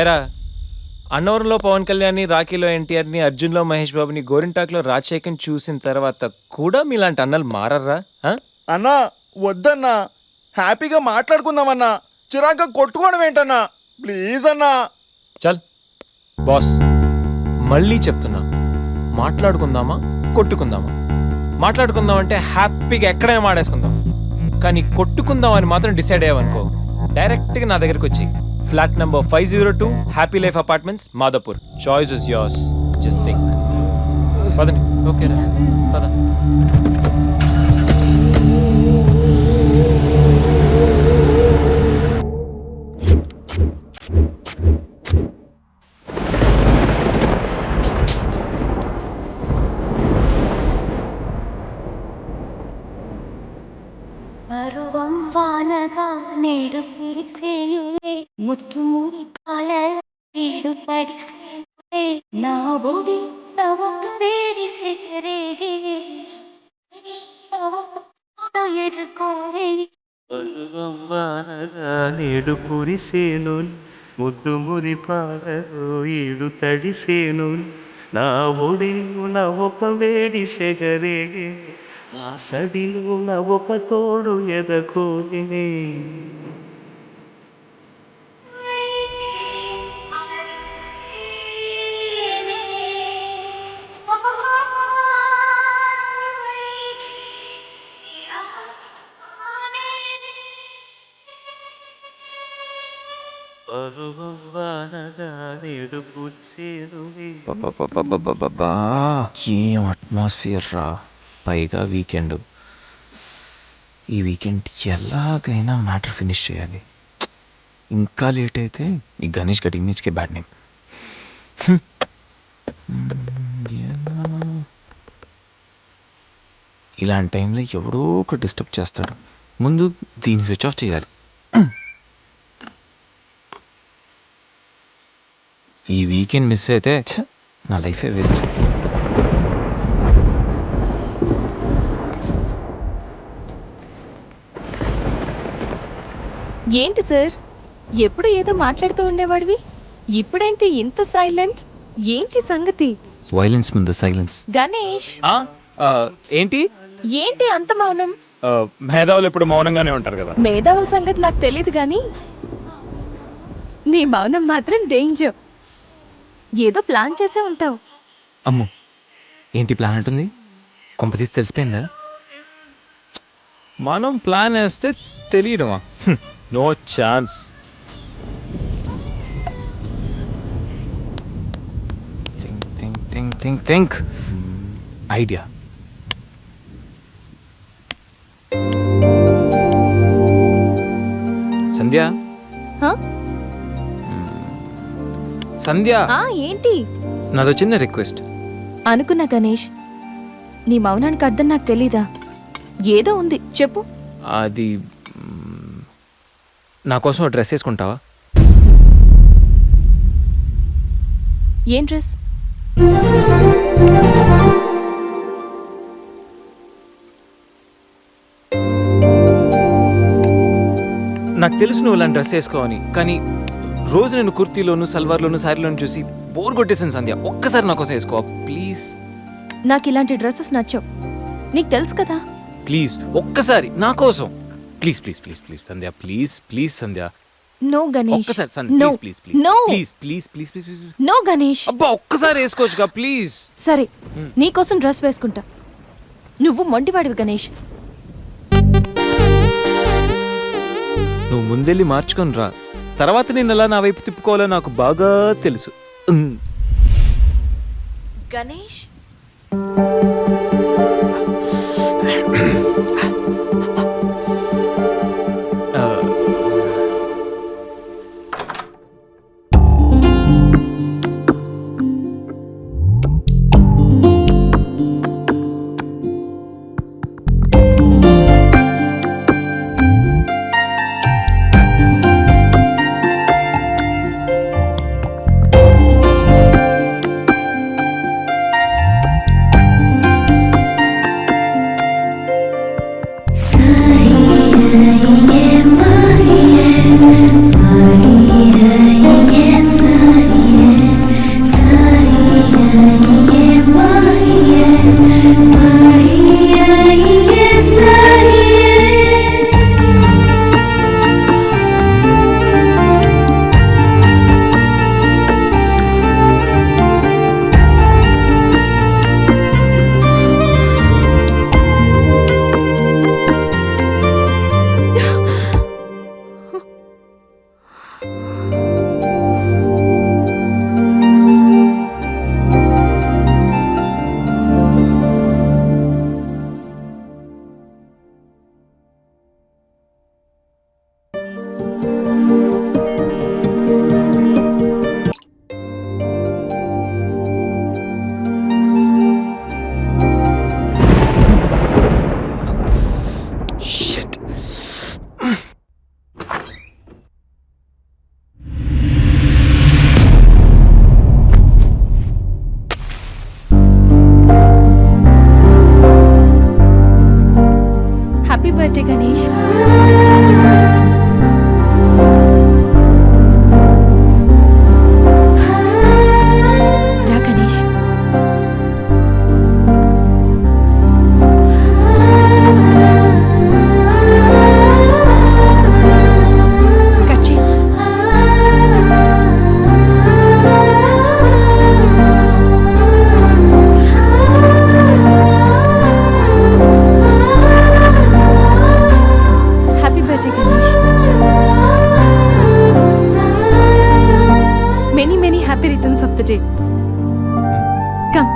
ఎరా అన్నవరంలో పవన్ కళ్యాణ్ని, రాఖీలో ఎన్టీఆర్ని, అర్జున్లో మహేష్ బాబుని, గోరింటాక్లో రాజశేఖర్ని చూసిన తర్వాత కూడా మీలాంటి అన్నలు మారర్రా? అన్నా వద్దన్నా, హ్యాపీగా మాట్లాడుకుందామన్నా, చిరాగ్గా కొట్టుకోవడం ఏంటన్నా, ప్లీజ్ అన్నా. చల్ బాస్, మళ్ళీ చెప్తున్నా, మాట్లాడుకుందామా కొట్టుకుందామా? మాట్లాడుకుందాం అంటే హ్యాపీగా ఎక్కడైనా మాడేసుకుందాం, కానీ కొట్టుకుందాం అని మాత్రం డిసైడ్ అయ్యావనుకో డైరెక్ట్గా నా దగ్గరికి వచ్చి flat number 502 happy life apartments Madhapur. Choice is yours, just think. పదండి. ఓకే పద. పరువం వానగా నేడు పిలిసేయులే, ముత్తు మురిపాల నేడు తడిసేయులే, నా బుడి నవక వేడి సెగరేగే ఎదుకోరే. పరువం వానగా నేడు కురిసేను, ముద్దు మురిపాలలో ఈడు తడిసేను, నా ఒడి నవ్వొక వేడి సెగరేగే, ఆ సడిలో నవ్వొక తోడు ఎదకోనే. పరువం వానగా నేడు కురిసేను. ఏం అట్మాస్ఫియర్ రా, పైగా వీకెండ్. ఈ వీకెండ్ ఎలాగైనా మ్యాటర్ ఫినిష్ చేయాలి. ఇంకా లేట్ అయితే ఈ గణేష్ గడి ఇమేజ్కే బ్యాడ్ నేమ్. ఇలాంటి టైంలో ఎవడో ఒక డిస్టర్బ్ చేస్తాడు. ముందు దీన్ని స్విచ్ ఆఫ్ చేయాలి. ఈ వీకెండ్ మిస్ అయితే నా లైఫే వేస్ట్. ఏంటి సార్, ఎప్పుడు ఏదో మాట్లాడుతూ ఉండేవాడివి, ఇప్పుడేంటి ఇంత సైలెంట్? ఏంటి సంగతి? వైలెన్స్ ముందు సైలెన్స్. గణేష్, ఏంటి ఏంటి అంత మౌనం? మేధావులు ఎప్పుడు మౌనంగానే ఉంటారు కదా. మేధావుల సంగతి నాకు తెలియదు కానీ నీ మౌనం మాత్రం డేంజర్. ఏదో ప్లాన్ చేసే ఉంటావు. అమ్మో, ఏంటి ప్లాన్ అంటుంది? కొంపతీసి తెలిసిపోయిందా? మనం ప్లాన్ వేస్తే తెలియడమా? No chance. Think idea. Sandhya, Sandhya, ఏంటి? నాదో చిన్న రిక్వెస్ట్. అనుకున్నా గణేష్, నీ మౌనానికి అర్థం నాకు తెలీదా? ఏదో ఉంది, చెప్పు. అది నా కోసం డ్రెస్ వేసుకుంటావా? ఏం డ్రెస్? నాకు తెలుసు నువ్వు ఇలాంటి డ్రెస్ వేసుకోవని, కానీ రోజు నేను కుర్తీలోను, సల్వార్లోను, శారీలోను చూసి బోర్ కొట్టేసాను. సంధ్య, ఒక్కసారి నా కోసం వేసుకో ప్లీజ్. నాకు ఇలాంటి డ్రెస్సెస్ నచ్చవు, నీకు తెలుసు కదా. ప్లీజ్ ఒక్కసారి నా కోసం. Please please please please Sandhya, please please Sandhya. No Ganesh, ఒక్కసారి Sandhya, no, please please no, please please please please please. No Ganesh. అబ్బా ఒక్కసారి వేసుకోవచ్చుగా ప్లీజ్. సరే, నీకోసం డ్రెస్ వేసుకుంటా. నువ్వు మొండివాడివి గణేష్. నువ్వు ముందెళ్ళి మార్చుకొని రా, తర్వాత నేను ఎలా నా వైపు తిప్పుకోవాలో నాకు బాగా తెలుసు. గణేష్, బర్త్డే గణేష్. రా గణేష్. కట్ చేయి. Happy birthday Ganesh. Many happy returns of the day. Come.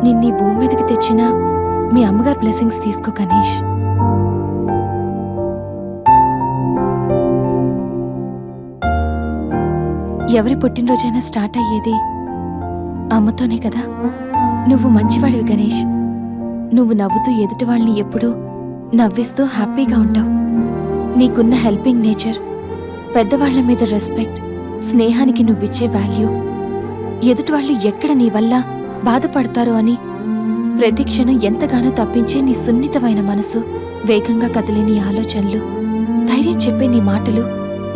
నిన్నీ భూమి మీదకి తెచ్చిన మీ అమ్మగారు బ్లెస్సింగ్స్ తీసుకో గణేష్. ఎవరి పుట్టినరోజైనా స్టార్ట్ అయ్యేది అమ్మతోనే కదా. నువ్వు మంచివాడివి గణేష్. నువ్వు నవ్వుతూ ఎదుటి వాళ్ళని ఎప్పుడూ నవ్విస్తూ హ్యాపీగా ఉంటావు. నీకున్న హెల్పింగ్ నేచర్, పెద్దవాళ్ల మీద రెస్పెక్ట్, స్నేహానికి నువ్విచ్చే వాల్యూ, ఎదుటి వాళ్ళు ఎక్కడ నీ వల్ల బాధపడతారో అని ప్రతి క్షణం ఎంతగానో తప్పించే నీ సున్నితమైన మనసు, వేగంగా కదిలే నీ ఆలోచనలు, ధైర్యం చెప్పే నీ మాటలు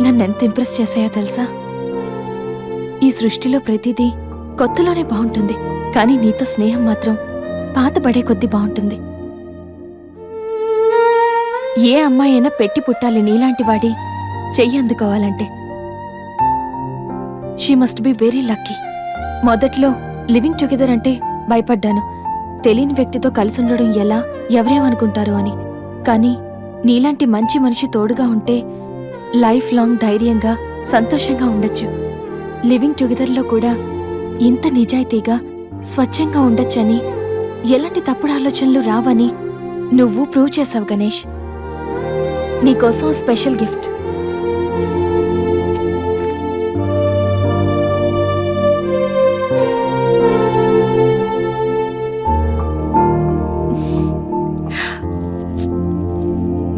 నన్నెంత ఇంప్రెస్ చేశాయో తెలుసా. ఈ సృష్టిలో ప్రతిదీ కొత్తలోనే బాగుంటుంది, కానీ నీతో స్నేహం మాత్రం పాతబడే కొద్దీ బాగుంటుంది. ఏ అమ్మాయి అయినా పెట్టి పుట్టాలి నీలాంటి వాడి చెయ్యి అందుకోవాలంటే. She must be very lucky. మొదట్లో లివింగ్ టుగెదర్ అంటే భయపడ్డాను, తెలియని వ్యక్తితో కలిసి ఉండడం ఎలా, ఎవరేమనుకుంటారో అని. కానీ నీలాంటి మంచి మనిషి తోడుగా ఉంటే లైఫ్ లాంగ్ ధైర్యంగా సంతోషంగా ఉండొచ్చు. లివింగ్ టుగెదర్లో కూడా ఇంత నిజాయితీగా స్వచ్ఛంగా ఉండొచ్చని, ఎలాంటి తప్పుడు ఆలోచనలు రావని నువ్వు ప్రూవ్ చేసావు గణేష్. నీకోసం special gift.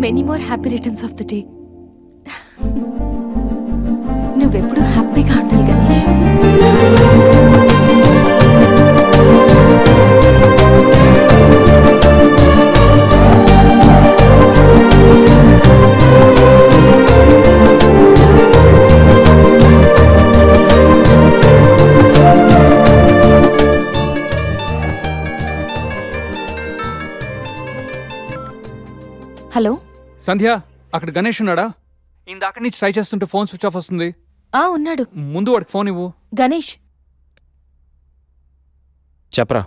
Many more happy returns of the day. నువ్వెప్పుడు హ్యాపీగా ఉండాలి గణేష్. హలో సంధ్య, అక్కడ గణేష్ ఉన్నాడా? ఇందాక నుంచి ట్రై చేస్తుంటే ఫోన్ స్విచ్ ఆఫ్ వస్తుంది. ఉన్నాడు. ముందు వాడికి ఫోన్ ఇవ్వు. గణేష్, చెప్పరా.